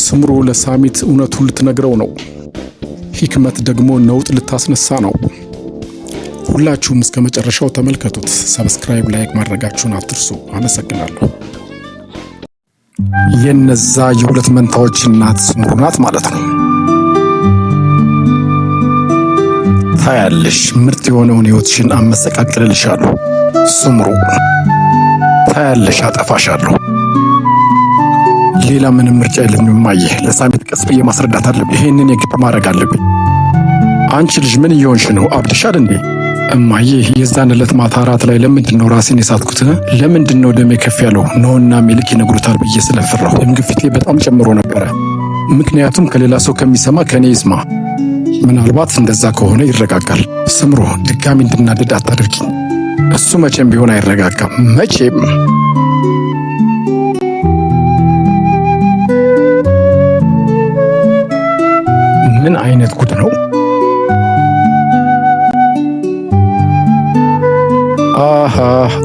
ስምሩ ለሳሚት እውነቱን ልትነግረው ነው። ሂክመት ደግሞ ነውጥ ልታስነሳ ነው። ሁላችሁም እስከ መጨረሻው ተመልከቱት። ሰብስክራይብ፣ ላይክ ማድረጋችሁን አትርሱ። አመሰግናለሁ። የነዛ የሁለት መንታዎች እናት ስምሩ ናት ማለት ነው። ታያለሽ፣ ምርጥ የሆነውን ህይወትሽን አመሰቃቅልልሻለሁ ስምሩ። ታያለሽ፣ አጠፋሻለሁ። ሌላ ምንም ምርጫ የለኝም እማዬ። ለሳሚት ቀስ ብዬ ማስረዳት አለብኝ። ይሄንን የግድ ማድረግ አለብኝ። አንቺ ልጅ ምን እየሆንሽ ነው? አብድሻል እንዴ? እማዬ የዛን ዕለት ማታ አራት ላይ ለምንድን ነው ራሴን የሳትኩት? ለምንድን ነው ደሜ ከፍ ያለው? ነውና ሚልክ ይነግሩታል ብዬ ስለፈራሁ ደም ግፊቴ በጣም ጨምሮ ነበረ። ምክንያቱም ከሌላ ሰው ከሚሰማ ከኔ ይስማ። ምናልባት እንደዛ ከሆነ ይረጋጋል። ስምሩ ድጋሚ እንድናደድ አታድርጊኝ። እሱ መቼም ቢሆን አይረጋጋም። መቼም ምን አይነት ጉድ ነው? አሃ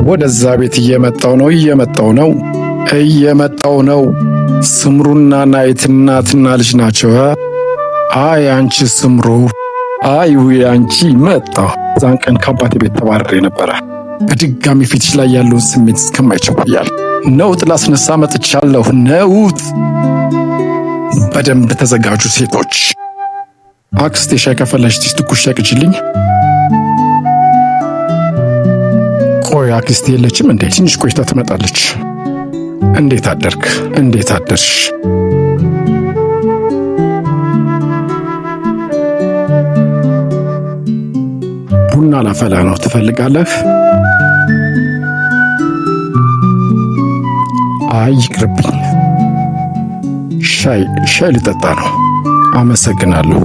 ወደዛ ቤት እየመጣው ነው። ስምሩና ናይት እናትና ልጅ ናቸው። አይ አንቺ ስምሩ፣ አይ አንቺ መጣ። ዛን ቀን ከአባቴ ቤት ተባረሬ ነበረ። በድጋሚ ፊትሽ ላይ ያለውን ስሜት እስከማይቸኩያል ነውጥ ላስነሳ መጥቻለሁ። ነውጥ። በደንብ ተዘጋጁ ሴቶች። አክስቴ ሻይ ከፈለሽ ትኩስ ሻይ ቅጅልኝ። ቆይ አክስቴ የለችም እንዴ? ትንሽ ቆይታ ትመጣለች። እንዴት አደርክ? እንዴት አደርሽ? ቡና ላፈላ ነው፣ ትፈልጋለህ? አይ ይቅርብኝ፣ ሻይ ልጠጣ ነው። አመሰግናለሁ።